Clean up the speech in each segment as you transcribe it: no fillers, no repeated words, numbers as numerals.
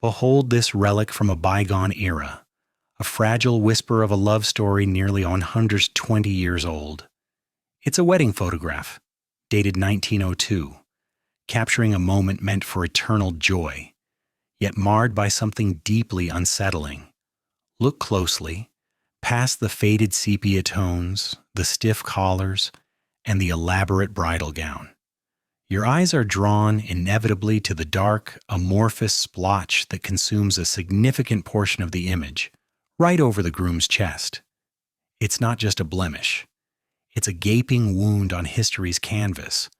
Behold this relic from a bygone era, a fragile whisper of a love story nearly 120 years old. It's a wedding photograph, dated 1902, capturing a moment meant for eternal joy, yet marred by something deeply unsettling. Look closely, past the faded sepia tones, the stiff collars, and the elaborate bridal gown. Your eyes are drawn inevitably to the dark, amorphous splotch that consumes a significant portion of the image, right over the groom's chest. It's not just a blemish. It's a gaping wound on history's canvas,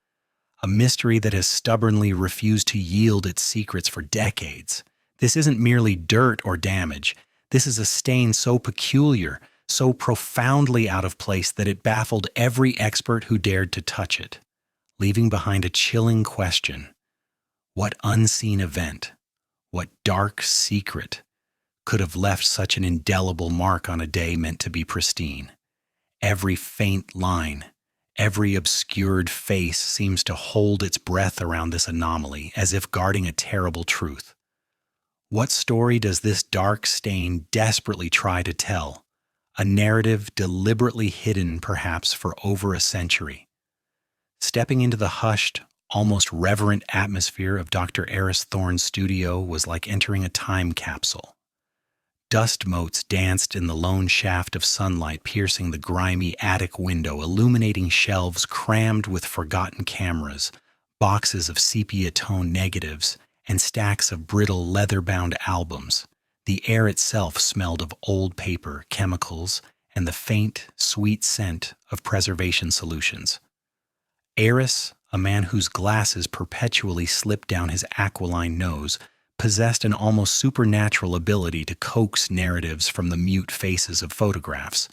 a mystery that has stubbornly refused to yield its secrets for decades. This isn't merely dirt or damage. This is a stain so peculiar, so profoundly out of place that it baffled every expert who dared to touch it, leaving behind a chilling question. What unseen event, what dark secret could have left such an indelible mark on a day meant to be pristine? Every faint line, every obscured face seems to hold its breath around this anomaly, as if guarding a terrible truth. What story does this dark stain desperately try to tell? A narrative deliberately hidden perhaps for over a century. Stepping into the hushed, almost reverent atmosphere of Dr. Eris Thorne's studio was like entering a time capsule. Dust motes danced in the lone shaft of sunlight piercing the grimy attic window, illuminating shelves crammed with forgotten cameras, boxes of sepia-tone negatives, and stacks of brittle leather-bound albums. The air itself smelled of old paper, chemicals, and the faint, sweet scent of preservation solutions. Eris, a man whose glasses perpetually slipped down his aquiline nose, possessed an almost supernatural ability to coax narratives from the mute faces of photographs.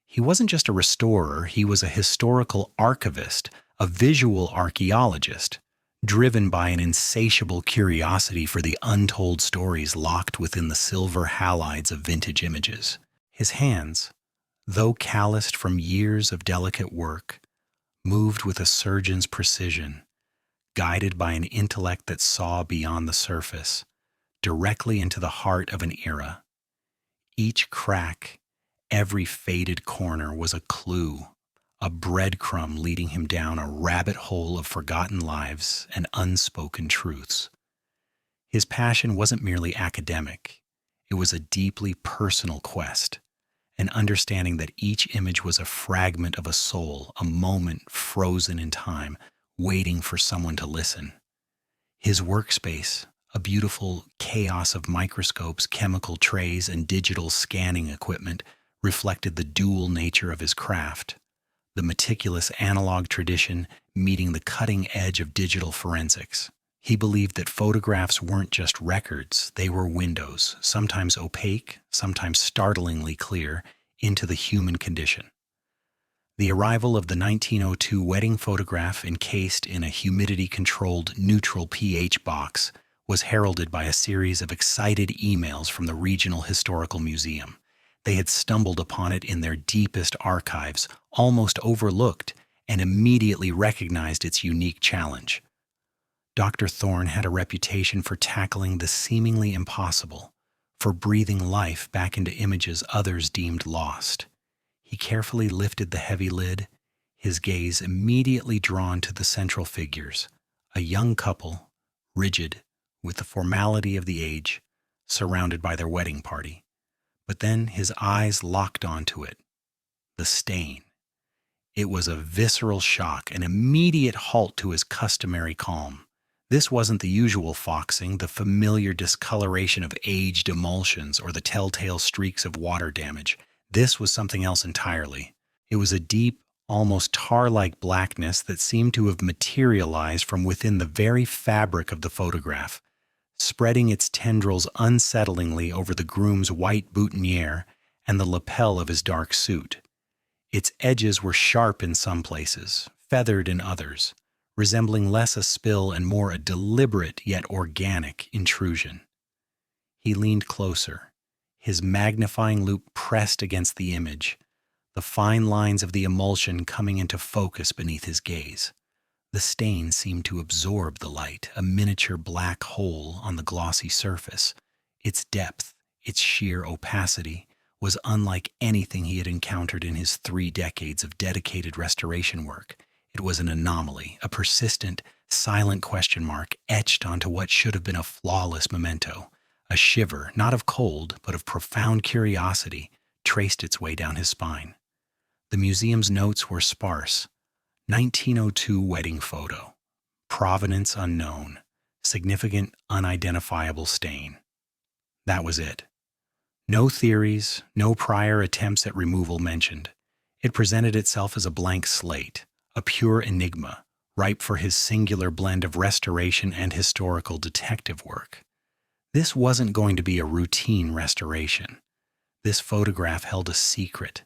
He wasn't just a restorer, he was a historical archivist, a visual archaeologist, driven by an insatiable curiosity for the untold stories locked within the silver halides of vintage images. His hands, though calloused from years of delicate work, moved with a surgeon's precision, guided by an intellect that saw beyond the surface, directly into the heart of an era. Each crack, every faded corner was a clue, a breadcrumb leading him down a rabbit hole of forgotten lives and unspoken truths. His passion wasn't merely academic, it was a deeply personal quest, an understanding that each image was a fragment of a soul, a moment frozen in time, waiting for someone to listen. His workspace, a beautiful chaos of microscopes, chemical trays, and digital scanning equipment, reflected the dual nature of his craft, the meticulous analog tradition meeting the cutting edge of digital forensics. He believed that photographs weren't just records, they were windows, sometimes opaque, sometimes startlingly clear, into the human condition. The arrival of the 1902 wedding photograph encased in a humidity-controlled neutral pH box was heralded by a series of excited emails from the Regional Historical Museum. They had stumbled upon it in their deepest archives, almost overlooked, and immediately recognized its unique challenge. Dr. Thorne had a reputation for tackling the seemingly impossible, for breathing life back into images others deemed lost. He carefully lifted the heavy lid, his gaze immediately drawn to the central figures, a young couple, rigid, with the formality of the age, surrounded by their wedding party. But then his eyes locked onto it, the stain. It was a visceral shock, an immediate halt to his customary calm. This wasn't the usual foxing, the familiar discoloration of aged emulsions or the telltale streaks of water damage. This was something else entirely. It was a deep, almost tar-like blackness that seemed to have materialized from within the very fabric of the photograph, spreading its tendrils unsettlingly over the groom's white boutonniere and the lapel of his dark suit. Its edges were sharp in some places, feathered in others, resembling less a spill and more a deliberate yet organic intrusion. He leaned closer, his magnifying loupe pressed against the image, the fine lines of the emulsion coming into focus beneath his gaze. The stain seemed to absorb the light, a miniature black hole on the glossy surface, Its depth, its sheer opacity, was unlike anything he had encountered in his 3 decades of dedicated restoration work. It was an anomaly, a persistent, silent question mark etched onto what should have been a flawless memento. A shiver, not of cold, but of profound curiosity, traced its way down his spine. The museum's notes were sparse. 1902 wedding photo. Provenance unknown. Significant unidentifiable stain. That was it. No theories, no prior attempts at removal mentioned. It presented itself as a blank slate, a pure enigma, ripe for his singular blend of restoration and historical detective work. This wasn't going to be a routine restoration. This photograph held a secret,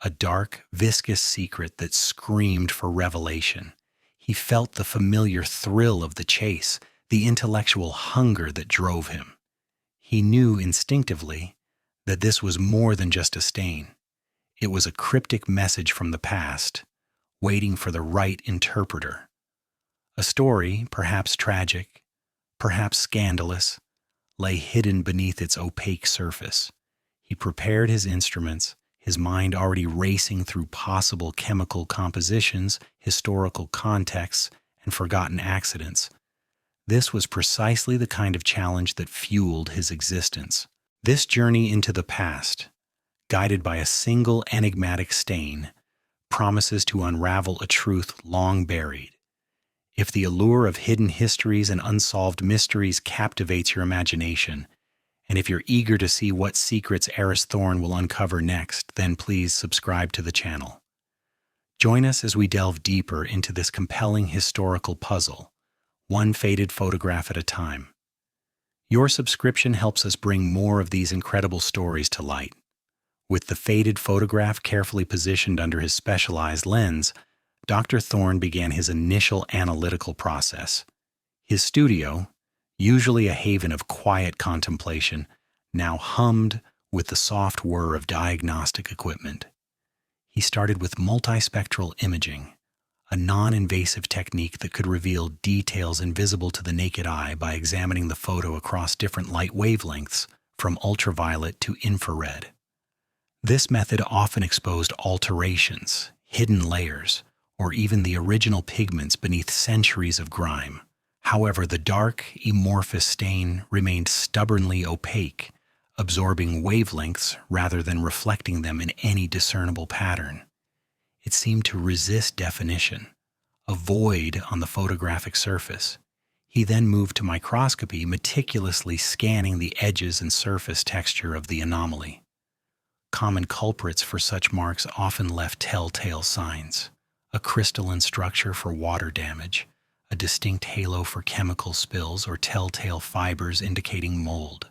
a dark, viscous secret that screamed for revelation. He felt the familiar thrill of the chase, the intellectual hunger that drove him. He knew instinctively that this was more than just a stain. It was a cryptic message from the past, waiting for the right interpreter. A story, perhaps tragic, perhaps scandalous, lay hidden beneath its opaque surface. He prepared his instruments, his mind already racing through possible chemical compositions, historical contexts, and forgotten accidents. This was precisely the kind of challenge that fueled his existence. This journey into the past, guided by a single enigmatic stain, promises to unravel a truth long buried. If the allure of hidden histories and unsolved mysteries captivates your imagination, and if you're eager to see what secrets Eris Thorne will uncover next, then please subscribe to the channel. Join us as we delve deeper into this compelling historical puzzle, one faded photograph at a time. Your subscription helps us bring more of these incredible stories to light. With the faded photograph carefully positioned under his specialized lens, Dr. Thorne began his initial analytical process. His studio, usually a haven of quiet contemplation, now hummed with the soft whir of diagnostic equipment. He started with multispectral imaging, a non-invasive technique that could reveal details invisible to the naked eye by examining the photo across different light wavelengths, from ultraviolet to infrared. This method often exposed alterations, hidden layers, or even the original pigments beneath centuries of grime. However, the dark, amorphous stain remained stubbornly opaque, absorbing wavelengths rather than reflecting them in any discernible pattern. It seemed to resist definition, a void on the photographic surface. He then moved to microscopy, meticulously scanning the edges and surface texture of the anomaly. Common culprits for such marks often left telltale signs: a crystalline structure for water damage, a distinct halo for chemical spills, or telltale fibers indicating mold.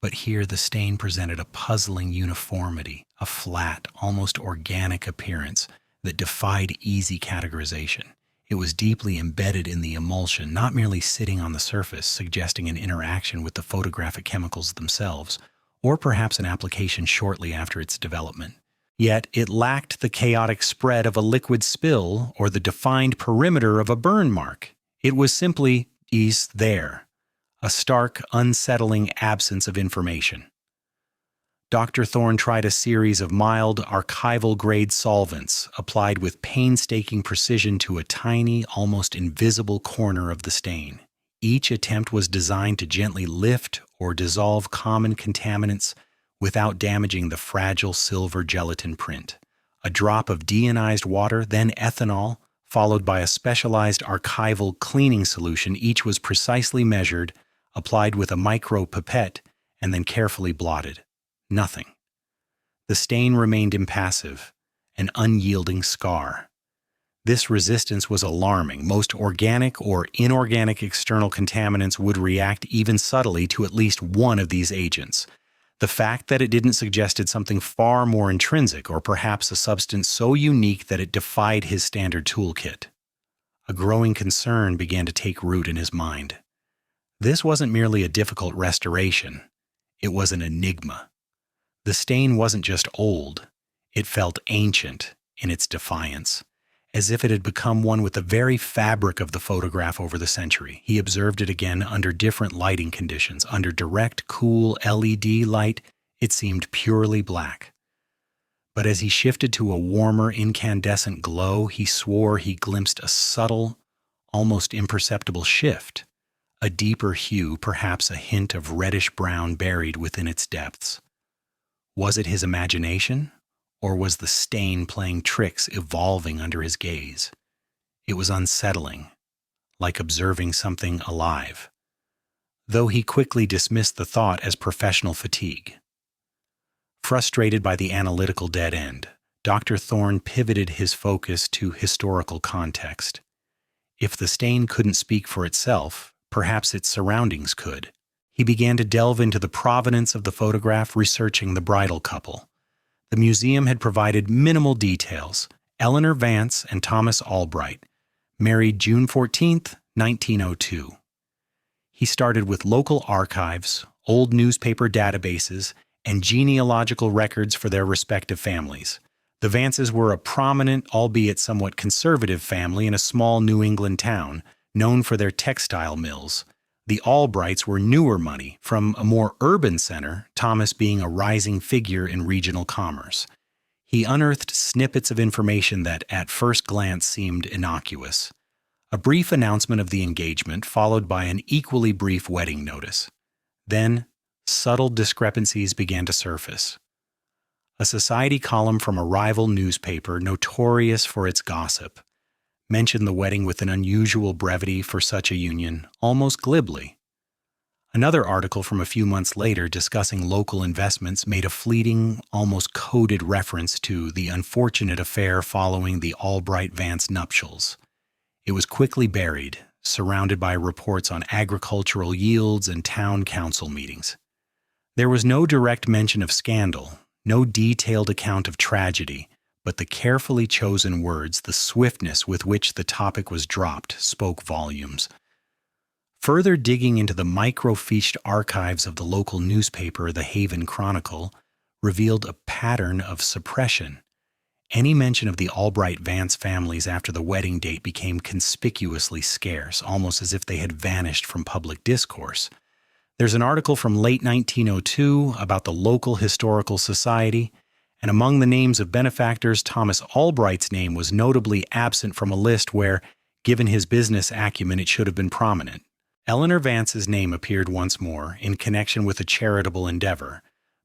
But here the stain presented a puzzling uniformity, a flat, almost organic appearance that defied easy categorization. It was deeply embedded in the emulsion, not merely sitting on the surface, suggesting an interaction with the photographic chemicals themselves, or perhaps an application shortly after its development. Yet it lacked the chaotic spread of a liquid spill or the defined perimeter of a burn mark. It was simply there, a stark, unsettling absence of information. Dr. Thorne tried a series of mild, archival-grade solvents applied with painstaking precision to a tiny, almost invisible corner of the stain. Each attempt was designed to gently lift or dissolve common contaminants without damaging the fragile silver gelatin print. A drop of deionized water, then ethanol, followed by a specialized archival cleaning solution. Each was precisely measured, applied with a micro pipette, and then carefully blotted. Nothing. The stain remained impassive, an unyielding scar. This resistance was alarming. Most organic or inorganic external contaminants would react even subtly to at least one of these agents. The fact that it didn't suggested something far more intrinsic, or perhaps a substance so unique that it defied his standard toolkit. A growing concern began to take root in his mind. This wasn't merely a difficult restoration. It was an enigma. The stain wasn't just old. It felt ancient in its defiance. as if it had become one with the very fabric of the photograph over the century. He observed it again under different lighting conditions. Under direct, cool LED light, it seemed purely black. But as he shifted to a warmer, incandescent glow, he swore he glimpsed a subtle, almost imperceptible shift, a deeper hue, perhaps a hint of reddish-brown buried within its depths. Was it his imagination, or was the stain playing tricks evolving under his gaze? It was unsettling, like observing something alive, though he quickly dismissed the thought as professional fatigue. Frustrated by the analytical dead end, Dr. Thorne pivoted his focus to historical context. If the stain couldn't speak for itself, perhaps its surroundings could. He began to delve into the provenance of the photograph, researching the bridal couple. The museum had provided minimal details. Eleanor Vance and Thomas Albright, married June 14, 1902. He started with local archives, old newspaper databases, and genealogical records for their respective families. The Vances were a prominent, albeit somewhat conservative family in a small New England town, known for their textile mills. The Albrights were newer money from a more urban center, Thomas being a rising figure in regional commerce. He unearthed snippets of information that at first glance seemed innocuous. A brief announcement of the engagement followed by an equally brief wedding notice. Then, subtle discrepancies began to surface. A society column from a rival newspaper, notorious for its gossip, mentioned the wedding with an unusual brevity for such a union, almost glibly. Another article from a few months later discussing local investments made a fleeting, almost coded reference to the unfortunate affair following the Albright-Vance nuptials. It was quickly buried, surrounded by reports on agricultural yields and town council meetings. There was no direct mention of scandal, no detailed account of tragedy, but the carefully chosen words, the swiftness with which the topic was dropped, spoke volumes. Further digging into the microfiched archives of the local newspaper, the Haven Chronicle, revealed a pattern of suppression. Any mention of the Albright-Vance families after the wedding date became conspicuously scarce, almost as if they had vanished from public discourse. There's an article from late 1902 about the local historical society, and among the names of benefactors, Thomas Albright's name was notably absent from a list where, given his business acumen, it should have been prominent. Eleanor Vance's name appeared once more in connection with a charitable endeavor,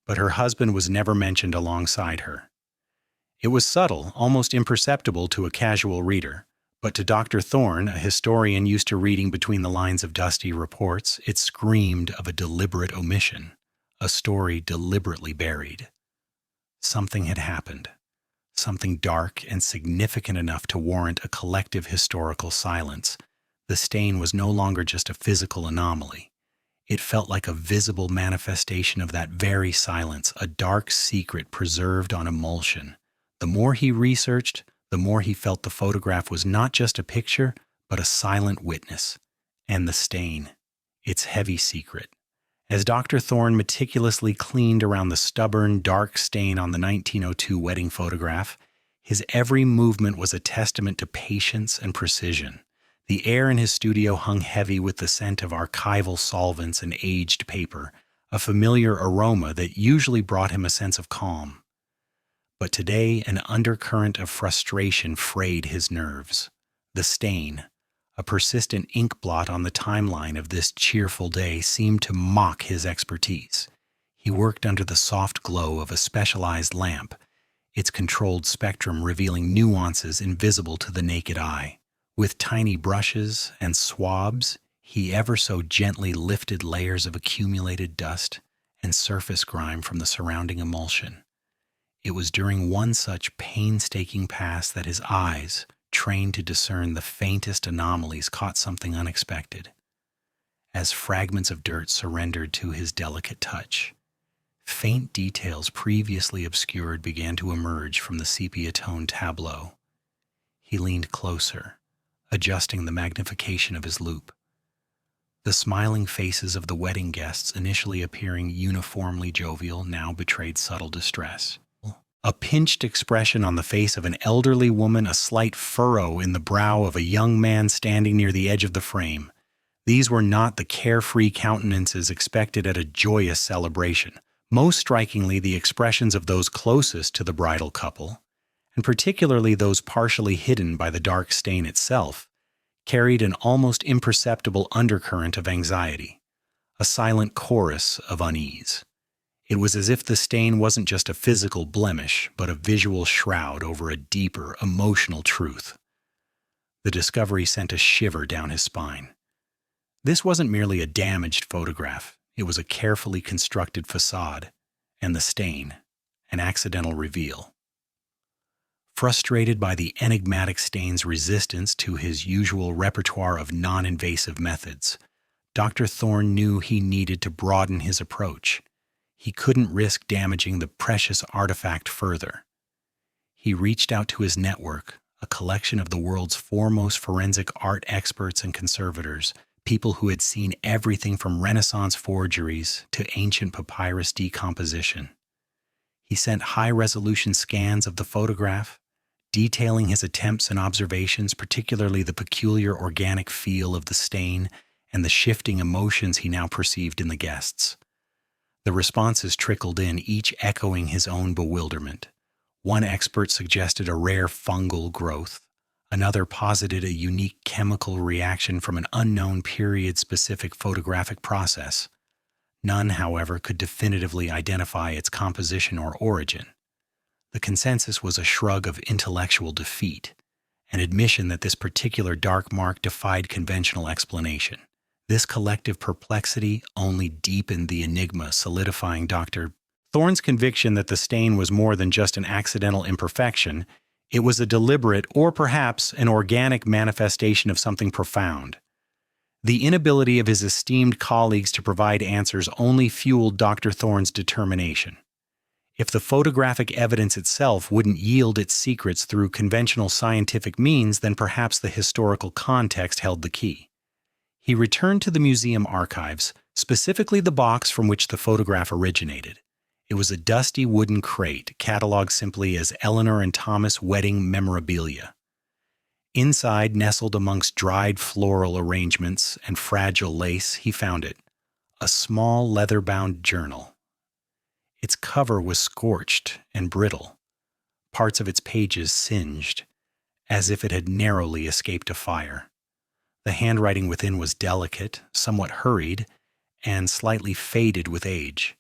but her husband was never mentioned alongside her. It was subtle, almost imperceptible to a casual reader, but to Dr. Thorne, a historian used to reading between the lines of dusty reports, it screamed of a deliberate omission, a story deliberately buried. Something had happened, something dark and significant enough to warrant a collective historical silence. The stain was no longer just a physical anomaly. It felt like a visible manifestation of that very silence, a dark secret preserved on emulsion. The more he researched, the more he felt the photograph was not just a picture, but a silent witness. And the stain, its heavy secret. As Dr. Thorne meticulously cleaned around the stubborn, dark stain on the 1902 wedding photograph, his every movement was a testament to patience and precision. The air in his studio hung heavy with the scent of archival solvents and aged paper, a familiar aroma that usually brought him a sense of calm. But today, an undercurrent of frustration frayed his nerves. The stain, a persistent ink blot on the timeline of this cheerful day, seemed to mock his expertise. He worked under the soft glow of a specialized lamp, its controlled spectrum revealing nuances invisible to the naked eye. With tiny brushes and swabs, he ever so gently lifted layers of accumulated dust and surface grime from the surrounding emulsion. It was during one such painstaking pass that his eyes, trained to discern the faintest anomalies, caught something unexpected. As fragments of dirt surrendered to his delicate touch, faint details previously obscured began to emerge from the sepia-toned tableau. He leaned closer, adjusting the magnification of his loupe. The smiling faces of the wedding guests, initially appearing uniformly jovial, now betrayed subtle distress. A pinched expression on the face of an elderly woman, a slight furrow in the brow of a young man standing near the edge of the frame. These were not the carefree countenances expected at a joyous celebration. Most strikingly, the expressions of those closest to the bridal couple, and particularly those partially hidden by the dark stain itself, carried an almost imperceptible undercurrent of anxiety, a silent chorus of unease. It was as if the stain wasn't just a physical blemish, but a visual shroud over a deeper, emotional truth. The discovery sent a shiver down his spine. This wasn't merely a damaged photograph. It was a carefully constructed facade, and the stain, an accidental reveal. Frustrated by the enigmatic stain's resistance to his usual repertoire of non-invasive methods, Dr. Thorne knew he needed to broaden his approach. He couldn't risk damaging the precious artifact further. He reached out to his network, a collection of the world's foremost forensic art experts and conservators, people who had seen everything from Renaissance forgeries to ancient papyrus decomposition. He sent high-resolution scans of the photograph, detailing his attempts and observations, particularly the peculiar organic feel of the stain and the shifting emotions he now perceived in the guests. The responses trickled in, each echoing his own bewilderment. One expert suggested a rare fungal growth. Another posited a unique chemical reaction from an unknown period-specific photographic process. None, however, could definitively identify its composition or origin. The consensus was a shrug of intellectual defeat, an admission that this particular dark mark defied conventional explanation. This collective perplexity only deepened the enigma, solidifying Dr. Thorne's conviction that the stain was more than just an accidental imperfection. It was a deliberate, or perhaps an organic manifestation of something profound. The inability of his esteemed colleagues to provide answers only fueled Dr. Thorne's determination. If the photographic evidence itself wouldn't yield its secrets through conventional scientific means, then perhaps the historical context held the key. He returned to the museum archives, specifically the box from which the photograph originated. It was a dusty wooden crate, cataloged simply as Eleanor and Thomas Wedding Memorabilia. Inside, nestled amongst dried floral arrangements and fragile lace, he found it, a small leather-bound journal. Its cover was scorched and brittle, parts of its pages singed, as if it had narrowly escaped a fire. The handwriting within was delicate, somewhat hurried, and slightly faded with age.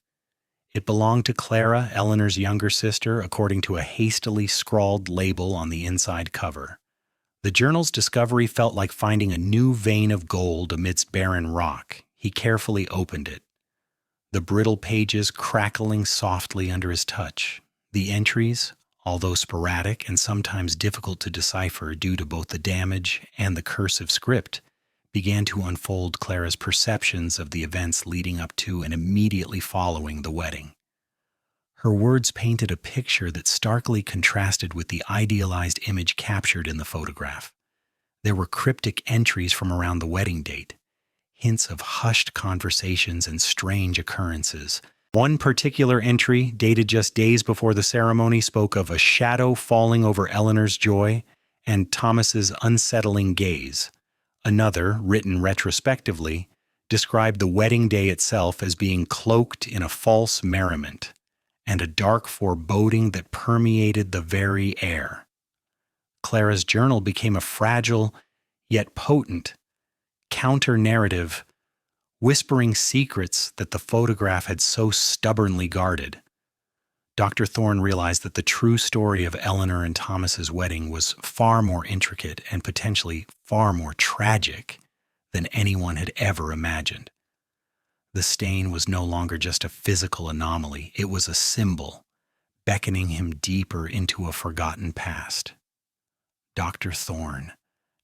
It belonged to Clara, Eleanor's younger sister, according to a hastily scrawled label on the inside cover. The journal's discovery felt like finding a new vein of gold amidst barren rock. He carefully opened it, the brittle pages crackling softly under his touch. The entries, although sporadic and sometimes difficult to decipher due to both the damage and the cursive script, began to unfold Clara's perceptions of the events leading up to and immediately following the wedding. Her words painted a picture that starkly contrasted with the idealized image captured in the photograph. There were cryptic entries from around the wedding date, hints of hushed conversations and strange occurrences. One particular entry, dated just days before the ceremony, spoke of a shadow falling over Eleanor's joy and Thomas's unsettling gaze. Another, written retrospectively, described the wedding day itself as being cloaked in a false merriment and a dark foreboding that permeated the very air. Clara's journal became a fragile, yet potent, counter-narrative, whispering secrets that the photograph had so stubbornly guarded. Dr. Thorne realized that the true story of Eleanor and Thomas's wedding was far more intricate and potentially far more tragic than anyone had ever imagined. The stain was no longer just a physical anomaly. It was a symbol, beckoning him deeper into a forgotten past. Dr. Thorne,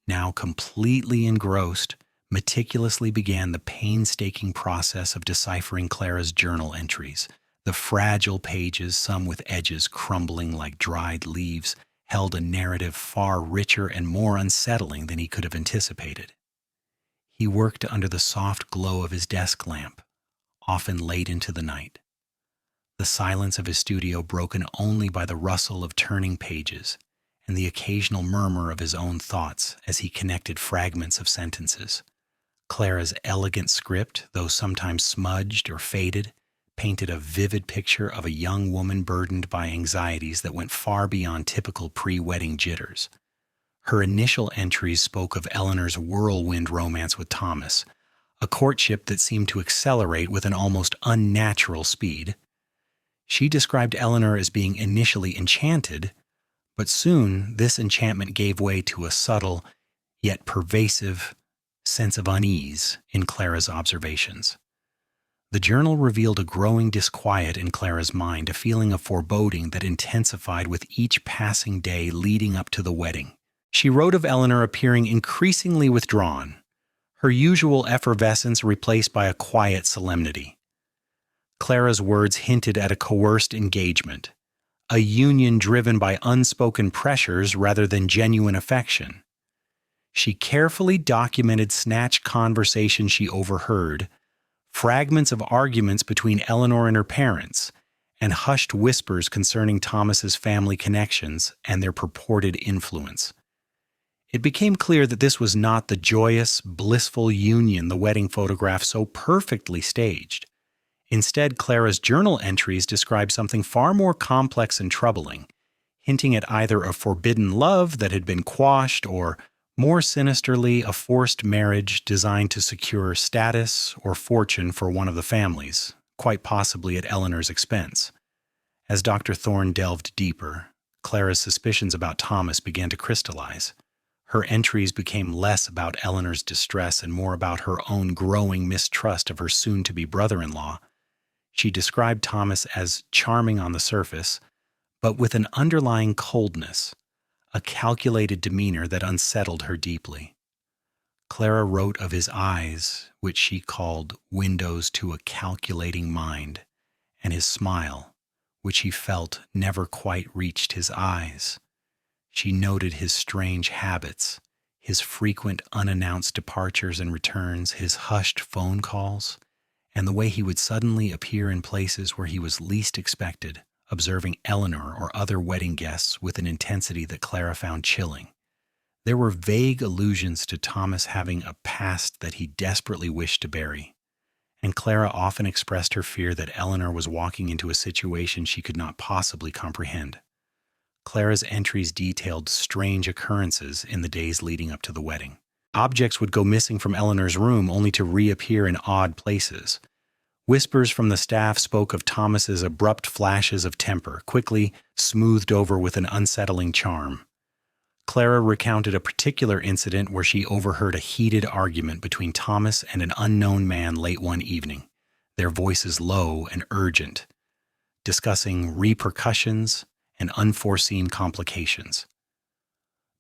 now completely engrossed, meticulously began the painstaking process of deciphering Clara's journal entries. The fragile pages, some with edges crumbling like dried leaves, held a narrative far richer and more unsettling than he could have anticipated. He worked under the soft glow of his desk lamp, often late into the night. the silence of his studio broken only by the rustle of turning pages and the occasional murmur of his own thoughts as he connected fragments of sentences. Clara's elegant script, though sometimes smudged or faded, painted a vivid picture of a young woman burdened by anxieties that went far beyond typical pre-wedding jitters. Her initial entries spoke of Eleanor's whirlwind romance with Thomas, a courtship that seemed to accelerate with an almost unnatural speed. She described Eleanor as being initially enchanted, but soon this enchantment gave way to a subtle, yet pervasive, sense of unease in Clara's observations. The journal revealed a growing disquiet in Clara's mind, a feeling of foreboding that intensified with each passing day leading up to the wedding. She wrote of Eleanor appearing increasingly withdrawn, her usual effervescence replaced by a quiet solemnity. Clara's words hinted at a coerced engagement, a union driven by unspoken pressures rather than genuine affection. She carefully documented snatched conversations she overheard, fragments of arguments between Eleanor and her parents, and hushed whispers concerning Thomas's family connections and their purported influence. It became clear that this was not the joyous, blissful union the wedding photograph so perfectly staged. Instead, Clara's journal entries described something far more complex and troubling, hinting at either a forbidden love that had been quashed or, more sinisterly, a forced marriage designed to secure status or fortune for one of the families, quite possibly at Eleanor's expense. As Dr. Thorne delved deeper, Clara's suspicions about Thomas began to crystallize. Her entries became less about Eleanor's distress and more about her own growing mistrust of her soon-to-be brother-in-law. She described Thomas as charming on the surface, but with an underlying coldness, a calculated demeanor that unsettled her deeply. Clara wrote of his eyes, which she called windows to a calculating mind, and his smile, which he felt never quite reached his eyes. She noted his strange habits, his frequent unannounced departures and returns, his hushed phone calls, and the way he would suddenly appear in places where he was least expected, observing Eleanor or other wedding guests with an intensity that Clara found chilling. There were vague allusions to Thomas having a past that he desperately wished to bury, and Clara often expressed her fear that Eleanor was walking into a situation she could not possibly comprehend. Clara's entries detailed strange occurrences in the days leading up to the wedding. Objects would go missing from Eleanor's room only to reappear in odd places. Whispers from the staff spoke of Thomas's abrupt flashes of temper, quickly smoothed over with an unsettling charm. Clara recounted a particular incident where she overheard a heated argument between Thomas and an unknown man late one evening, their voices low and urgent, discussing repercussions and unforeseen complications.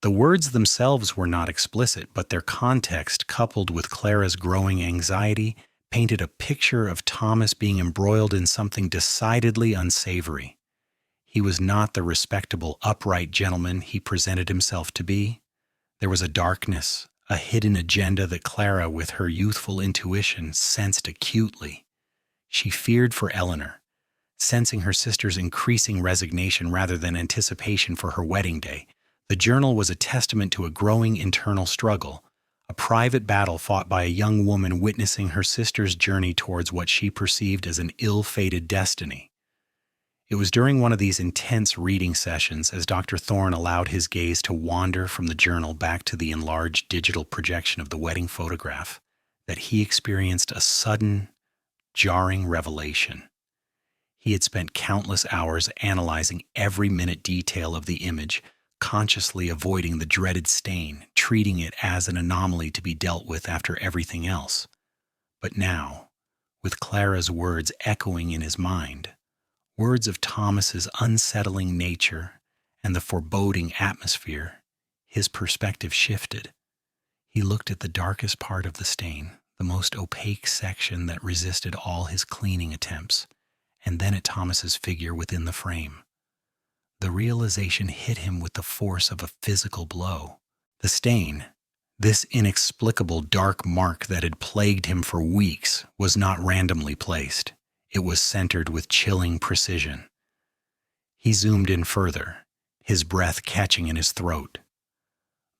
The words themselves were not explicit, but their context, coupled with Clara's growing anxiety, painted a picture of Thomas being embroiled in something decidedly unsavory. He was not the respectable, upright gentleman he presented himself to be. There was a darkness, a hidden agenda that Clara, with her youthful intuition, sensed acutely. She feared for Eleanor, sensing her sister's increasing resignation rather than anticipation for her wedding day. The journal was a testament to a growing internal struggle, a private battle fought by a young woman witnessing her sister's journey towards what she perceived as an ill-fated destiny. It was during one of these intense reading sessions, as Dr. Thorne allowed his gaze to wander from the journal back to the enlarged digital projection of the wedding photograph, that he experienced a sudden, jarring revelation. He had spent countless hours analyzing every minute detail of the image, consciously avoiding the dreaded stain, treating it as an anomaly to be dealt with after everything else. But now, with Clara's words echoing in his mind, words of Thomas's unsettling nature and the foreboding atmosphere, his perspective shifted. He looked at the darkest part of the stain, the most opaque section that resisted all his cleaning attempts, and then at Thomas's figure within the frame. The realization hit him with the force of a physical blow. The stain, this inexplicable dark mark that had plagued him for weeks, was not randomly placed. It was centered with chilling precision. He zoomed in further, his breath catching in his throat.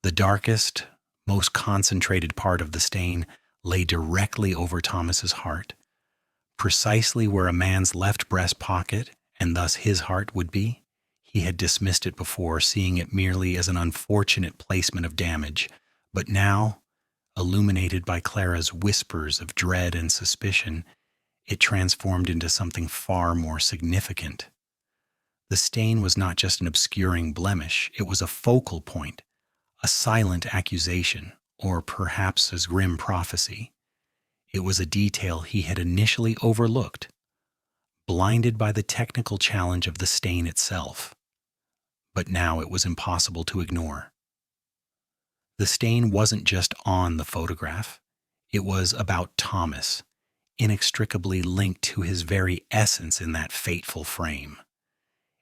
The darkest, most concentrated part of the stain lay directly over Thomas's heart, precisely where a man's left breast pocket, and thus his heart, would be. He had dismissed it before, seeing it merely as an unfortunate placement of damage, but now, illuminated by Clara's whispers of dread and suspicion, it transformed into something far more significant. The stain was not just an obscuring blemish, it was a focal point, a silent accusation, or perhaps a grim prophecy. It was a detail he had initially overlooked, blinded by the technical challenge of the stain itself. But now it was impossible to ignore. The stain wasn't just on the photograph. It was about Thomas, inextricably linked to his very essence in that fateful frame.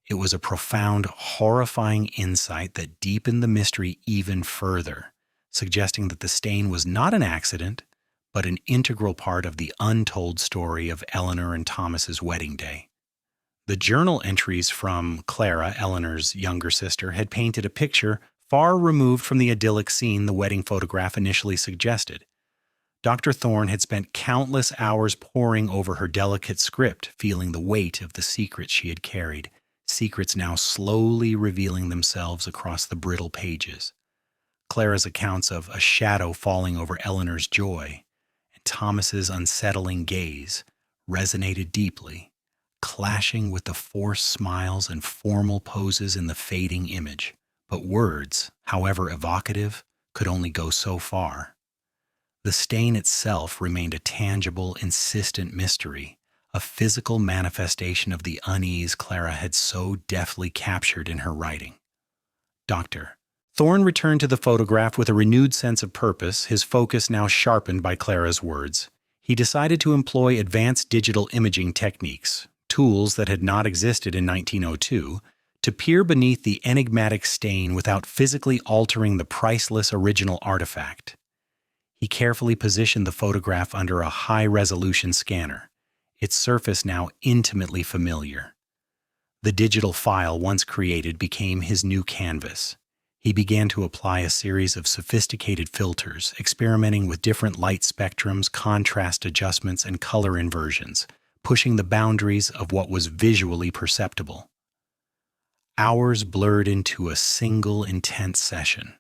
It was a profound, horrifying insight that deepened the mystery even further, suggesting that the stain was not an accident, but an integral part of the untold story of Eleanor and Thomas's wedding day. The journal entries from Clara, Eleanor's younger sister, had painted a picture far removed from the idyllic scene the wedding photograph initially suggested. Dr. Thorne had spent countless hours poring over her delicate script, feeling the weight of the secrets she had carried, secrets now slowly revealing themselves across the brittle pages. Clara's accounts of a shadow falling over Eleanor's joy and Thomas's unsettling gaze resonated deeply, clashing with the forced smiles and formal poses in the fading image. But words, however evocative, could only go so far. The stain itself remained a tangible, insistent mystery, a physical manifestation of the unease Clara had so deftly captured in her writing. Doctor. Thorne returned to the photograph with a renewed sense of purpose, his focus now sharpened by Clara's words. He decided to employ advanced digital imaging techniques, tools that had not existed in 1902, to peer beneath the enigmatic stain without physically altering the priceless original artifact. He carefully positioned the photograph under a high-resolution scanner, its surface now intimately familiar. The digital file once created became his new canvas. He began to apply a series of sophisticated filters, experimenting with different light spectrums, contrast adjustments, and color inversions, pushing the boundaries of what was visually perceptible. Hours blurred into a single intense session.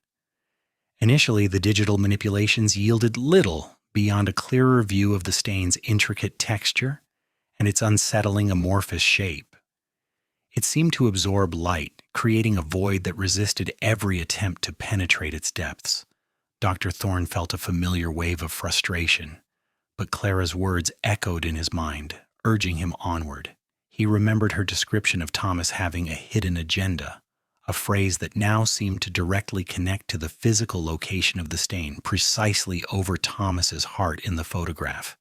Initially, the digital manipulations yielded little beyond a clearer view of the stain's intricate texture and its unsettling amorphous shape. It seemed to absorb light, creating a void that resisted every attempt to penetrate its depths. Dr. Thorne felt a familiar wave of frustration, but Clara's words echoed in his mind, urging him onward. He remembered her description of Thomas having a hidden agenda, a phrase that now seemed to directly connect to the physical location of the stain, precisely over Thomas's heart in the photograph.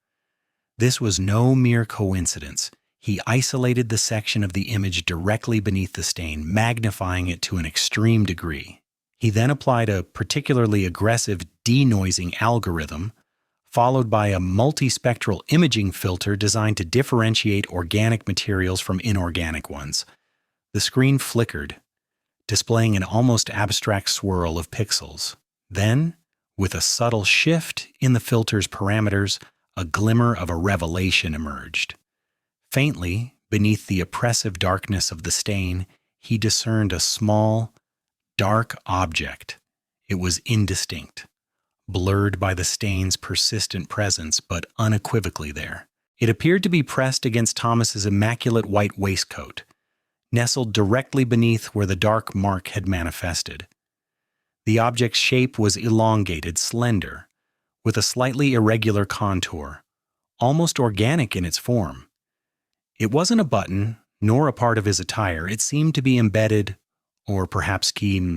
This was no mere coincidence. He isolated the section of the image directly beneath the stain, magnifying it to an extreme degree. He then applied a particularly aggressive denoising algorithm, followed by a multispectral imaging filter designed to differentiate organic materials from inorganic ones. The screen flickered, displaying an almost abstract swirl of pixels. Then, with a subtle shift in the filter's parameters, a glimmer of a revelation emerged. Faintly, beneath the oppressive darkness of the stain, he discerned a small, dark object. It was indistinct, blurred by the stain's persistent presence, but unequivocally there. It appeared to be pressed against Thomas's immaculate white waistcoat, nestled directly beneath where the dark mark had manifested. The object's shape was elongated, slender, with a slightly irregular contour, almost organic in its form. It wasn't a button, nor a part of his attire. It seemed to be embedded, or perhaps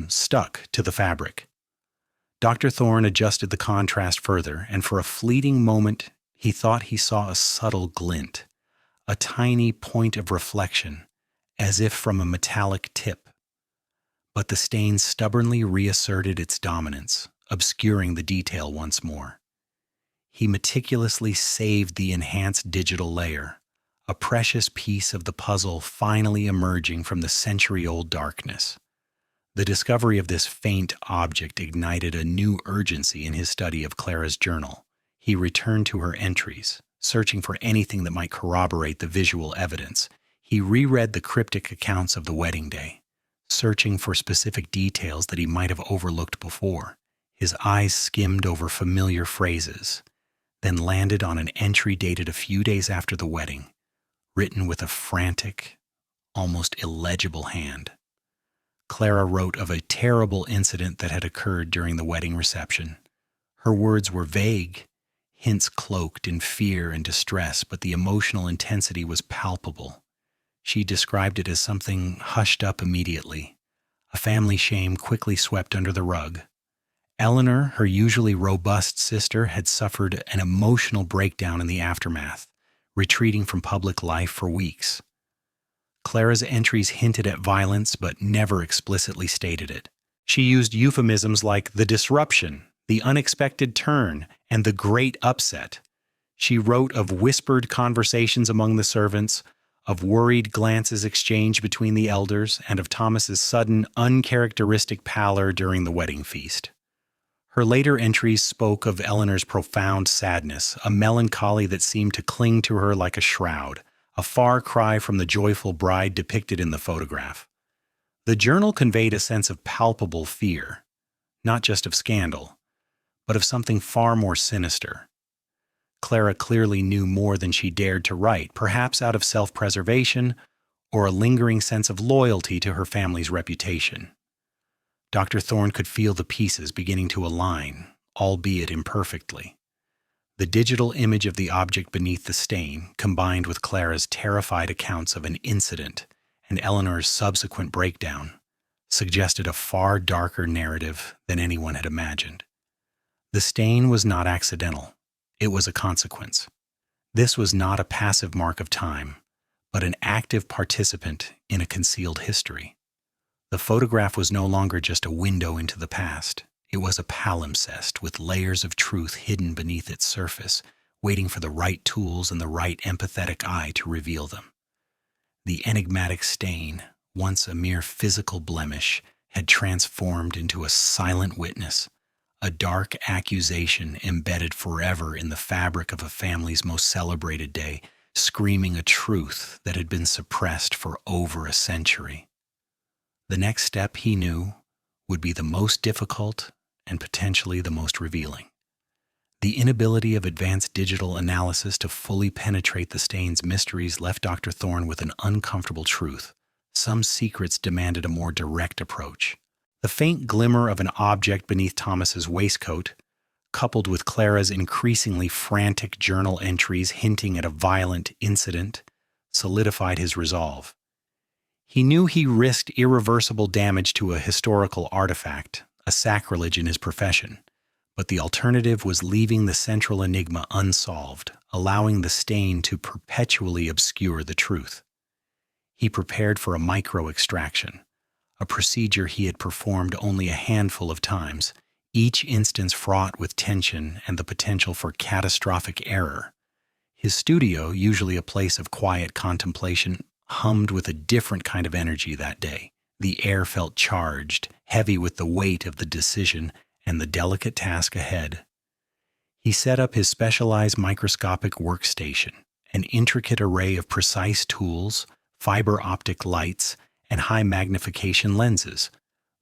stuck to the fabric. Dr. Thorne adjusted the contrast further, and for a fleeting moment he thought he saw a subtle glint, a tiny point of reflection, as if from a metallic tip. But the stain stubbornly reasserted its dominance, obscuring the detail once more. He meticulously saved the enhanced digital layer, a precious piece of the puzzle finally emerging from the century-old darkness. The discovery of this faint object ignited a new urgency in his study of Clara's journal. He returned to her entries, searching for anything that might corroborate the visual evidence. He reread the cryptic accounts of the wedding day, searching for specific details that he might have overlooked before. His eyes skimmed over familiar phrases, then landed on an entry dated a few days after the wedding, written with a frantic, almost illegible hand. Clara wrote of a terrible incident that had occurred during the wedding reception. Her words were vague, hints cloaked in fear and distress, but the emotional intensity was palpable. She described it as something hushed up immediately, a family shame quickly swept under the rug. Eleanor, her usually robust sister, had suffered an emotional breakdown in the aftermath, retreating from public life for weeks. Clara's entries hinted at violence but never explicitly stated it. She used euphemisms like the disruption, the unexpected turn, and the great upset. She wrote of whispered conversations among the servants, of worried glances exchanged between the elders, and of Thomas's sudden, uncharacteristic pallor during the wedding feast. Her later entries spoke of Eleanor's profound sadness, a melancholy that seemed to cling to her like a shroud, a far cry from the joyful bride depicted in the photograph. The journal conveyed a sense of palpable fear, not just of scandal, but of something far more sinister. Clara clearly knew more than she dared to write, perhaps out of self-preservation or a lingering sense of loyalty to her family's reputation. Dr. Thorne could feel the pieces beginning to align, albeit imperfectly. The digital image of the object beneath the stain, combined with Clara's terrified accounts of an incident and Eleanor's subsequent breakdown, suggested a far darker narrative than anyone had imagined. The stain was not accidental. It was a consequence. This was not a passive mark of time, but an active participant in a concealed history. The photograph was no longer just a window into the past. It was a palimpsest with layers of truth hidden beneath its surface, waiting for the right tools and the right empathetic eye to reveal them. The enigmatic stain, once a mere physical blemish, had transformed into a silent witness, a dark accusation embedded forever in the fabric of a family's most celebrated day, screaming a truth that had been suppressed for over a century. The next step, he knew, would be the most difficult and potentially the most revealing. The inability of advanced digital analysis to fully penetrate the stain's mysteries left Dr. Thorne with an uncomfortable truth. Some secrets demanded a more direct approach. The faint glimmer of an object beneath Thomas's waistcoat, coupled with Clara's increasingly frantic journal entries hinting at a violent incident, solidified his resolve. He knew he risked irreversible damage to a historical artifact, a sacrilege in his profession, but the alternative was leaving the central enigma unsolved, allowing the stain to perpetually obscure the truth. He prepared for a micro-extraction, a procedure he had performed only a handful of times, each instance fraught with tension and the potential for catastrophic error. His studio, usually a place of quiet contemplation, hummed with a different kind of energy that day. The air felt charged, heavy with the weight of the decision and the delicate task ahead. He set up his specialized microscopic workstation, an intricate array of precise tools, fiber optic lights, and high magnification lenses.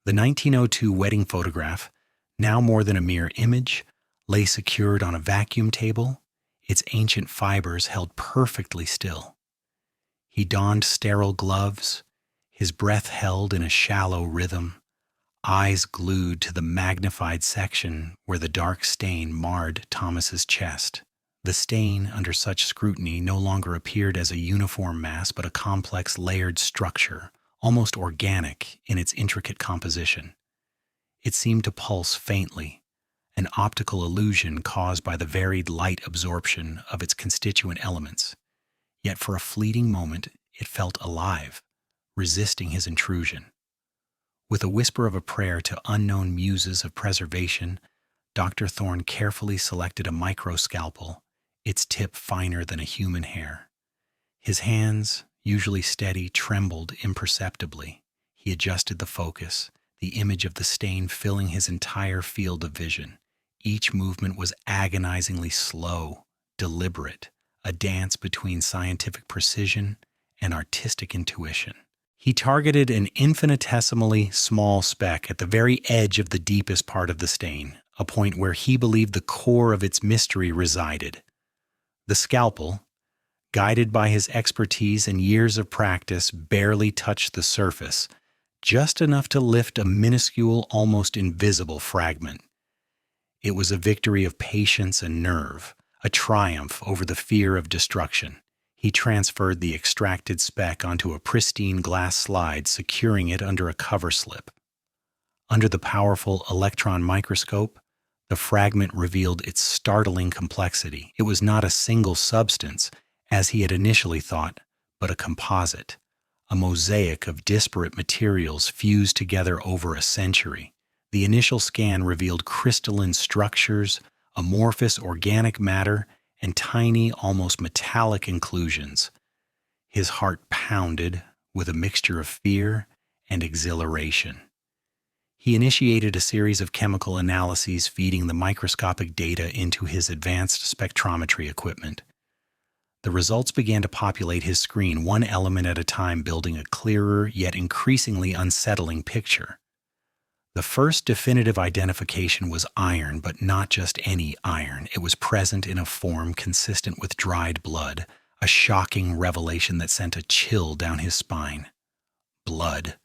The 1902 wedding photograph, now more than a mere image, lay secured on a vacuum table, its ancient fibers held perfectly still. He donned sterile gloves, his breath held in a shallow rhythm, eyes glued to the magnified section where the dark stain marred Thomas's chest. The stain, under such scrutiny, no longer appeared as a uniform mass but a complex layered structure, almost organic in its intricate composition. It seemed to pulse faintly, an optical illusion caused by the varied light absorption of its constituent elements. Yet for a fleeting moment, it felt alive, resisting his intrusion. With a whisper of a prayer to unknown muses of preservation, Dr. Thorne carefully selected a microscalpel, its tip finer than a human hair. His hands, usually steady, trembled imperceptibly. He adjusted the focus, the image of the stain filling his entire field of vision. Each movement was agonizingly slow, deliberate, a dance between scientific precision and artistic intuition. He targeted an infinitesimally small speck at the very edge of the deepest part of the stain, a point where he believed the core of its mystery resided. The scalpel, guided by his expertise and years of practice, barely touched the surface, just enough to lift a minuscule, almost invisible fragment. It was a victory of patience and nerve, a triumph over the fear of destruction. He transferred the extracted speck onto a pristine glass slide, securing it under a cover slip. Under the powerful electron microscope, the fragment revealed its startling complexity. It was not a single substance, as he had initially thought, but a composite, a mosaic of disparate materials fused together over a century. The initial scan revealed crystalline structures, amorphous organic matter, and tiny, almost metallic inclusions. His heart pounded with a mixture of fear and exhilaration. He initiated a series of chemical analyses, feeding the microscopic data into his advanced spectrometry equipment. The results began to populate his screen, one element at a time, building a clearer yet increasingly unsettling picture. The first definitive identification was iron, but not just any iron. It was present in a form consistent with dried blood, a shocking revelation that sent a chill down his spine. Blood.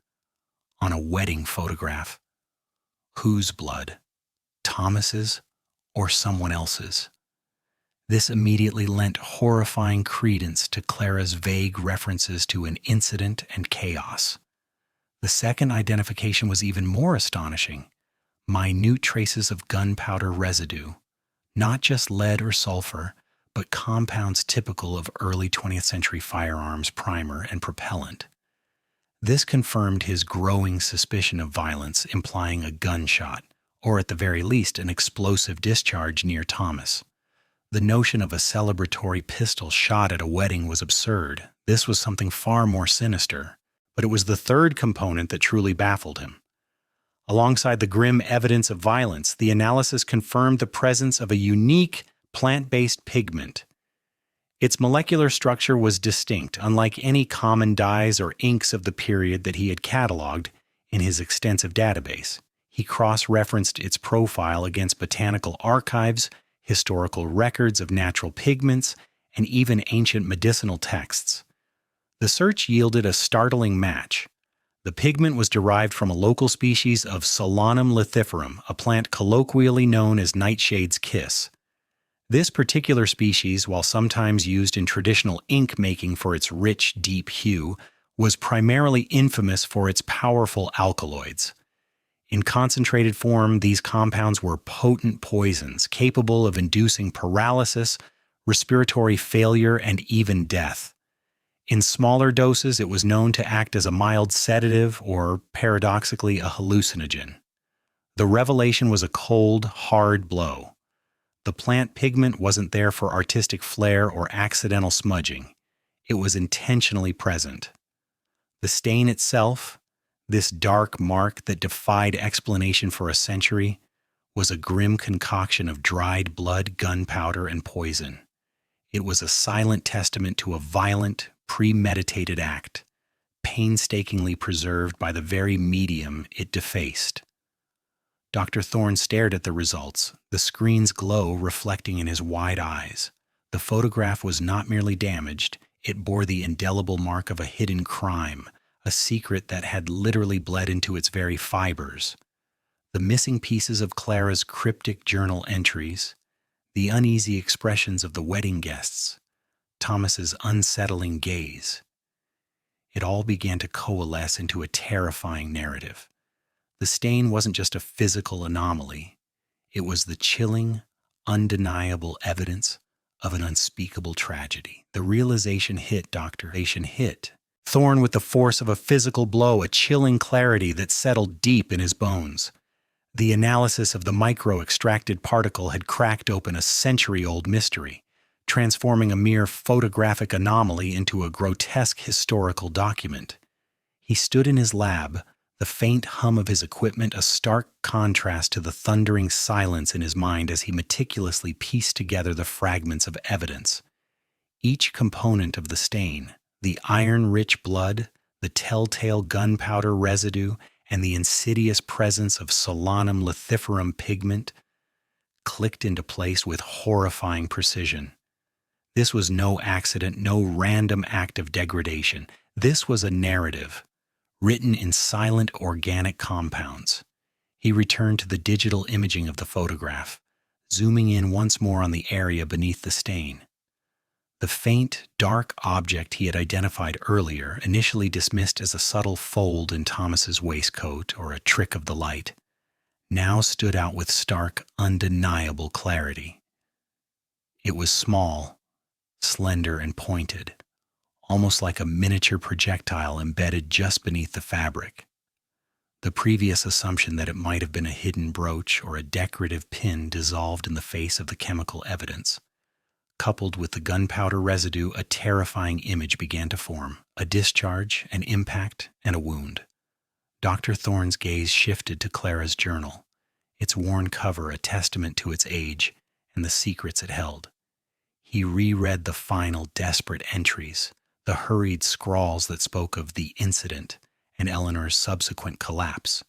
On a wedding photograph. Whose blood? Thomas's or someone else's? This immediately lent horrifying credence to Clara's vague references to an incident and chaos. The second identification was even more astonishing. Minute traces of gunpowder residue, not just lead or sulfur, but compounds typical of early 20th century firearms primer and propellant. This confirmed his growing suspicion of violence, implying a gunshot, or at the very least an explosive discharge near Thomas. The notion of a celebratory pistol shot at a wedding was absurd. This was something far more sinister. But it was the third component that truly baffled him. Alongside the grim evidence of violence, the analysis confirmed the presence of a unique plant-based pigment. Its molecular structure was distinct, unlike any common dyes or inks of the period that he had cataloged in his extensive database. He cross-referenced its profile against botanical archives, historical records of natural pigments, and even ancient medicinal texts. The search yielded a startling match. The pigment was derived from a local species of Solanum lithiferum, a plant colloquially known as nightshade's kiss. This particular species, while sometimes used in traditional ink making for its rich, deep hue, was primarily infamous for its powerful alkaloids. In concentrated form, these compounds were potent poisons capable of inducing paralysis, respiratory failure, and even death. In smaller doses, it was known to act as a mild sedative or, paradoxically, a hallucinogen. The revelation was a cold, hard blow. The plant pigment wasn't there for artistic flair or accidental smudging. It was intentionally present. The stain itself, this dark mark that defied explanation for a century, was a grim concoction of dried blood, gunpowder, and poison. It was a silent testament to a violent, premeditated act, painstakingly preserved by the very medium it defaced. Dr. Thorne stared at the results, the screen's glow reflecting in his wide eyes. The photograph was not merely damaged, it bore the indelible mark of a hidden crime, a secret that had literally bled into its very fibers. The missing pieces of Clara's cryptic journal entries, the uneasy expressions of the wedding guests, Thomas's unsettling gaze. It all began to coalesce into a terrifying narrative. The stain wasn't just a physical anomaly. It was the chilling, undeniable evidence of an unspeakable tragedy. The realization hit Thorne with the force of a physical blow, a chilling clarity that settled deep in his bones. The analysis of the micro-extracted particle had cracked open a century-old mystery. transforming a mere photographic anomaly into a grotesque historical document. He stood in his lab, the faint hum of his equipment a stark contrast to the thundering silence in his mind as he meticulously pieced together the fragments of evidence. Each component of the stain, the iron-rich blood, the telltale gunpowder residue, and the insidious presence of solanum lithiferum pigment, clicked into place with horrifying precision. This was no accident, no random act of degradation. This was a narrative, written in silent organic compounds. He returned to the digital imaging of the photograph, zooming in once more on the area beneath the stain. The faint, dark object he had identified earlier, initially dismissed as a subtle fold in Thomas's waistcoat or a trick of the light, now stood out with stark, undeniable clarity. It was small, slender, and pointed, almost like a miniature projectile embedded just beneath the fabric. The previous assumption that it might have been a hidden brooch or a decorative pin dissolved in the face of the chemical evidence. Coupled with the gunpowder residue, a terrifying image began to form, a discharge, an impact, and a wound. Dr. Thorne's gaze shifted to Clara's journal, its worn cover a testament to its age and the secrets it held. He reread the final desperate entries, the hurried scrawls that spoke of the incident and Eleanor's subsequent collapse.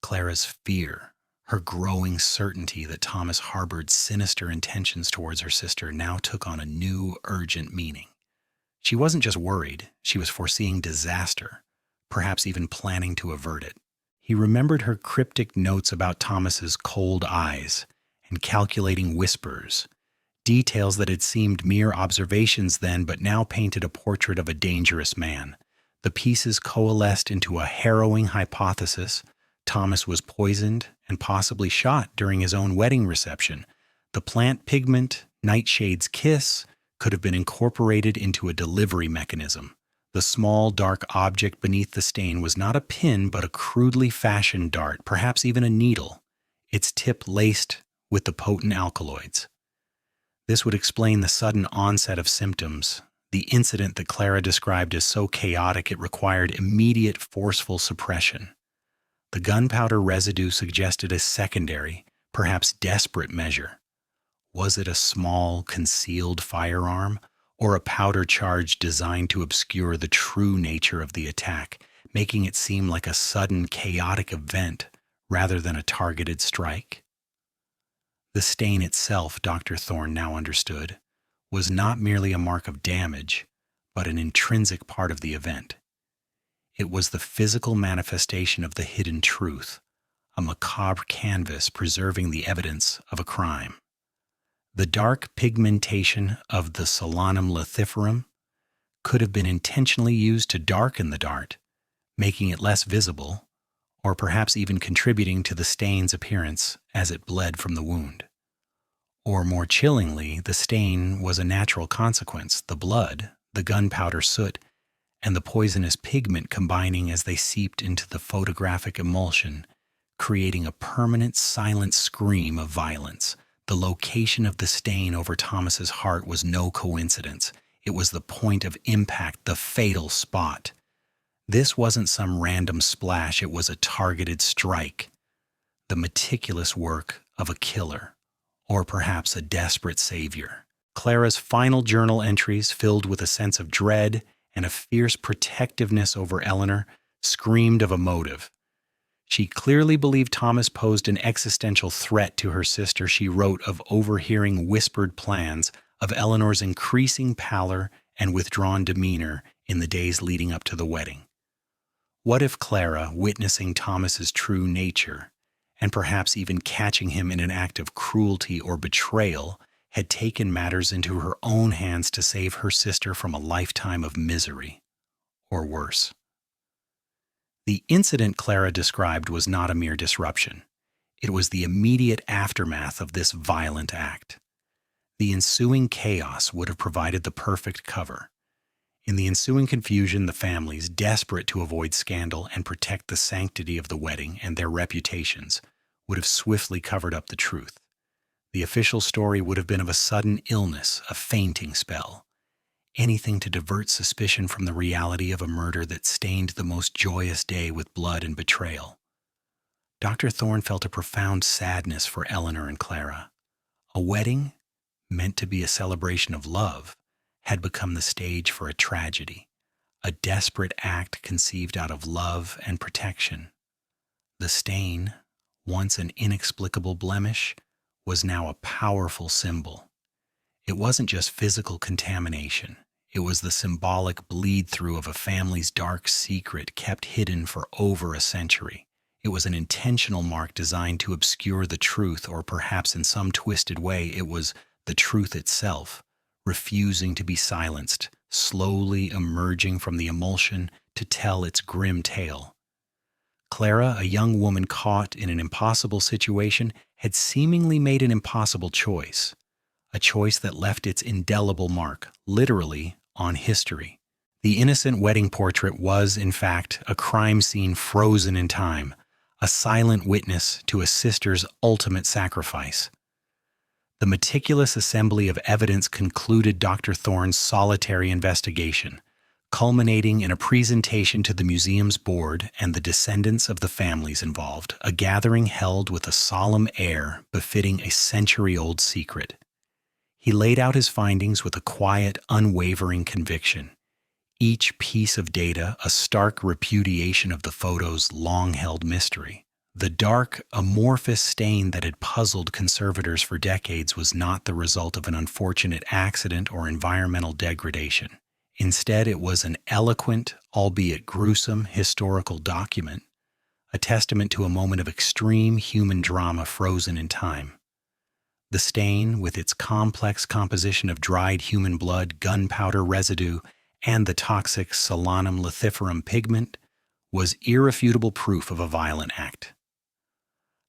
Clara's fear, her growing certainty that Thomas harbored sinister intentions towards her sister, now took on a new, urgent meaning. She wasn't just worried, she was foreseeing disaster, perhaps even planning to avert it. He remembered her cryptic notes about Thomas's cold eyes and calculating whispers, details that had seemed mere observations then but now painted a portrait of a dangerous man. The pieces coalesced into a harrowing hypothesis. Thomas was poisoned and possibly shot during his own wedding reception. The plant pigment, Nightshade's kiss, could have been incorporated into a delivery mechanism. The small, dark object beneath the stain was not a pin but a crudely fashioned dart, perhaps even a needle, its tip laced with the potent alkaloids. This would explain the sudden onset of symptoms, the incident that Clara described as so chaotic it required immediate forceful suppression. The gunpowder residue suggested a secondary, perhaps desperate measure. Was it a small, concealed firearm, or a powder charge designed to obscure the true nature of the attack, making it seem like a sudden, chaotic event rather than a targeted strike? The stain itself, Dr. Thorne now understood, was not merely a mark of damage, but an intrinsic part of the event. It was the physical manifestation of the hidden truth, a macabre canvas preserving the evidence of a crime. The dark pigmentation of the solanum lithiferum could have been intentionally used to darken the dart, making it less visible, or perhaps even contributing to the stain's appearance as it bled from the wound. Or more chillingly, the stain was a natural consequence, the blood, the gunpowder soot, and the poisonous pigment combining as they seeped into the photographic emulsion, creating a permanent silent scream of violence. The location of the stain over Thomas's heart was no coincidence. It was the point of impact, the fatal spot. This wasn't some random splash, it was a targeted strike, the meticulous work of a killer, or perhaps a desperate savior. Clara's final journal entries, filled with a sense of dread and a fierce protectiveness over Eleanor, screamed of a motive. She clearly believed Thomas posed an existential threat to her sister. She wrote of overhearing whispered plans, of Eleanor's increasing pallor and withdrawn demeanor in the days leading up to the wedding. What if Clara, witnessing Thomas's true nature, and perhaps even catching him in an act of cruelty or betrayal, had taken matters into her own hands to save her sister from a lifetime of misery, or worse? The incident Clara described was not a mere disruption. It was the immediate aftermath of this violent act. The ensuing chaos would have provided the perfect cover. In the ensuing confusion, the families, desperate to avoid scandal and protect the sanctity of the wedding and their reputations, would have swiftly covered up the truth. The official story would have been of a sudden illness, a fainting spell, anything to divert suspicion from the reality of a murder that stained the most joyous day with blood and betrayal. Dr. Thorne felt a profound sadness for Eleanor and Clara. A wedding, meant to be a celebration of love, had become the stage for a tragedy, a desperate act conceived out of love and protection. The stain, once an inexplicable blemish, was now a powerful symbol. It wasn't just physical contamination. It was the symbolic bleed-through of a family's dark secret kept hidden for over a century. It was an intentional mark designed to obscure the truth, or perhaps in some twisted way it was the truth itself, refusing to be silenced, slowly emerging from the emulsion to tell its grim tale. Clara, a young woman caught in an impossible situation, had seemingly made an impossible choice, a choice that left its indelible mark, literally, on history. The innocent wedding portrait was, in fact, a crime scene frozen in time, a silent witness to a sister's ultimate sacrifice. The meticulous assembly of evidence concluded Dr. Thorne's solitary investigation, culminating in a presentation to the museum's board and the descendants of the families involved, a gathering held with a solemn air befitting a century-old secret. He laid out his findings with a quiet, unwavering conviction, each piece of data a stark repudiation of the photo's long-held mystery. The dark, amorphous stain that had puzzled conservators for decades was not the result of an unfortunate accident or environmental degradation. Instead, it was an eloquent, albeit gruesome, historical document, a testament to a moment of extreme human drama frozen in time. The stain, with its complex composition of dried human blood, gunpowder residue, and the toxic Solanum lithiferum pigment, was irrefutable proof of a violent act.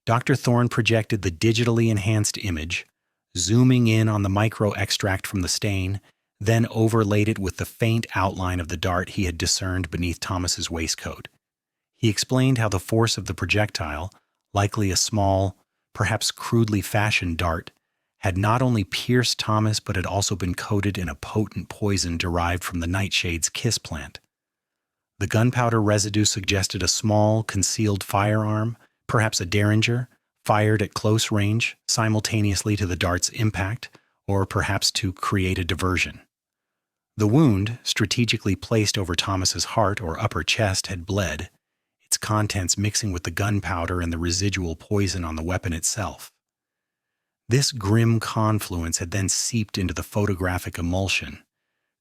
Dr. Thorne projected the digitally enhanced image, zooming in on the micro-extract from the stain, then overlaid it with the faint outline of the dart he had discerned beneath Thomas's waistcoat. He explained how the force of the projectile, likely a small, perhaps crudely fashioned dart, had not only pierced Thomas but had also been coated in a potent poison derived from the nightshade's kiss plant. The gunpowder residue suggested a small, concealed firearm, perhaps a derringer, fired at close range, simultaneously to the dart's impact, or perhaps to create a diversion. The wound, strategically placed over Thomas's heart or upper chest, had bled, its contents mixing with the gunpowder and the residual poison on the weapon itself. This grim confluence had then seeped into the photographic emulsion,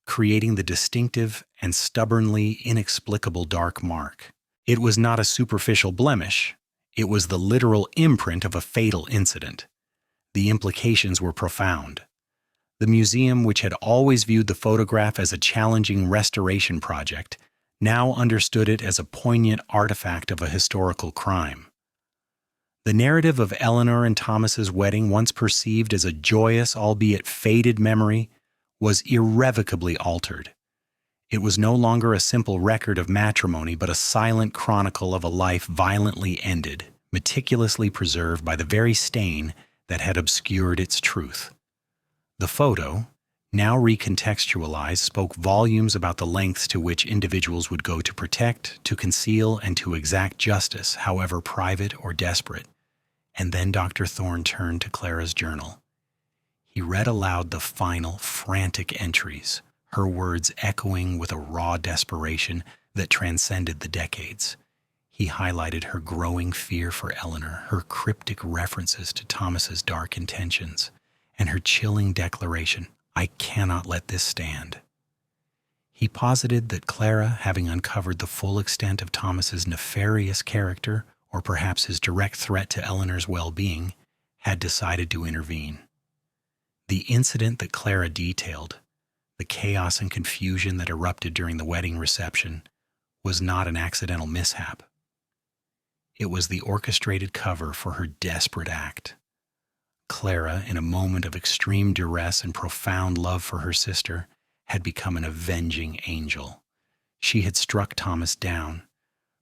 creating the distinctive and stubbornly inexplicable dark mark. It was not a superficial blemish. It was the literal imprint of a fatal incident. The implications were profound. The museum, which had always viewed the photograph as a challenging restoration project, now understood it as a poignant artifact of a historical crime. The narrative of Eleanor and Thomas's wedding, once perceived as a joyous, albeit faded memory, was irrevocably altered. It was no longer a simple record of matrimony, but a silent chronicle of a life violently ended, meticulously preserved by the very stain that had obscured its truth. The photo, now recontextualized, spoke volumes about the lengths to which individuals would go to protect, to conceal, and to exact justice, however private or desperate. And then Dr. Thorne turned to Clara's journal. He read aloud the final, frantic entries, her words echoing with a raw desperation that transcended the decades. He highlighted her growing fear for Eleanor, her cryptic references to Thomas's dark intentions, and her chilling declaration, "I cannot let this stand." He posited that Clara, having uncovered the full extent of Thomas's nefarious character, or perhaps his direct threat to Eleanor's well-being, had decided to intervene. The incident that Clara detailed, the chaos and confusion that erupted during the wedding reception, was not an accidental mishap. It was the orchestrated cover for her desperate act. Clara, in a moment of extreme duress and profound love for her sister, had become an avenging angel. She had struck Thomas down,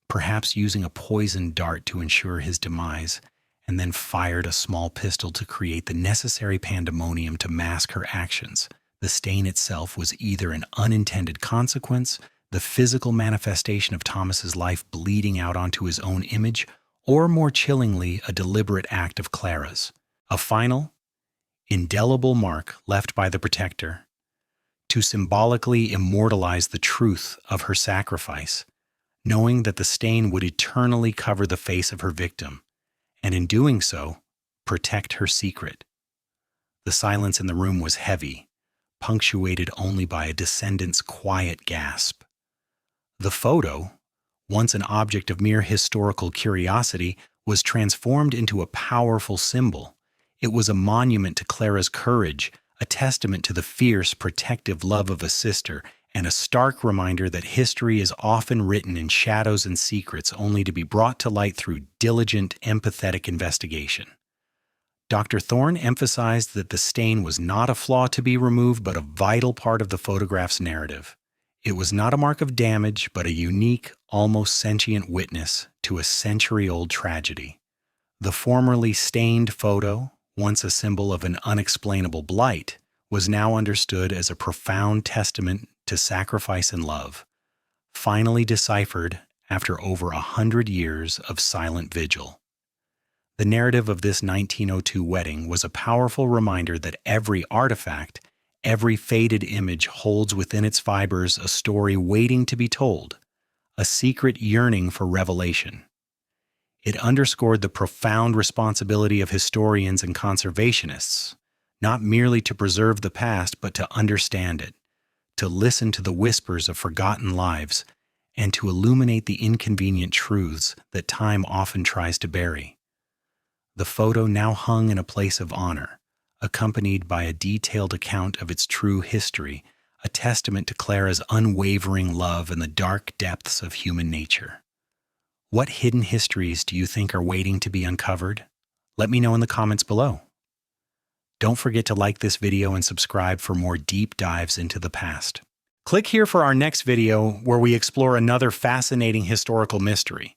perhaps using a poisoned dart to ensure his demise, and then fired a small pistol to create the necessary pandemonium to mask her actions. The stain itself was either an unintended consequence, the physical manifestation of Thomas's life bleeding out onto his own image, or more chillingly, a deliberate act of Clara's. A final, indelible mark left by the protector to symbolically immortalize the truth of her sacrifice, knowing that the stain would eternally cover the face of her victim, and in doing so, protect her secret. The silence in the room was heavy, punctuated only by a descendant's quiet gasp. The photo, once an object of mere historical curiosity, was transformed into a powerful symbol. It was a monument to Clara's courage, a testament to the fierce, protective love of a sister, and a stark reminder that history is often written in shadows and secrets only to be brought to light through diligent, empathetic investigation. Dr. Thorne emphasized that the stain was not a flaw to be removed, but a vital part of the photograph's narrative. It was not a mark of damage, but a unique, almost sentient witness to a century-old tragedy. The formerly stained photo, once a symbol of an unexplainable blight, was now understood as a profound testament to sacrifice and love, finally deciphered after over 100 years of silent vigil. The narrative of this 1902 wedding was a powerful reminder that every artifact, every faded image holds within its fibers a story waiting to be told, a secret yearning for revelation. It underscored the profound responsibility of historians and conservationists, not merely to preserve the past, but to understand it, to listen to the whispers of forgotten lives, and to illuminate the inconvenient truths that time often tries to bury. The photo now hung in a place of honor, accompanied by a detailed account of its true history, a testament to Clara's unwavering love in the dark depths of human nature. What hidden histories do you think are waiting to be uncovered? Let me know in the comments below. Don't forget to like this video and subscribe for more deep dives into the past. Click here for our next video where we explore another fascinating historical mystery.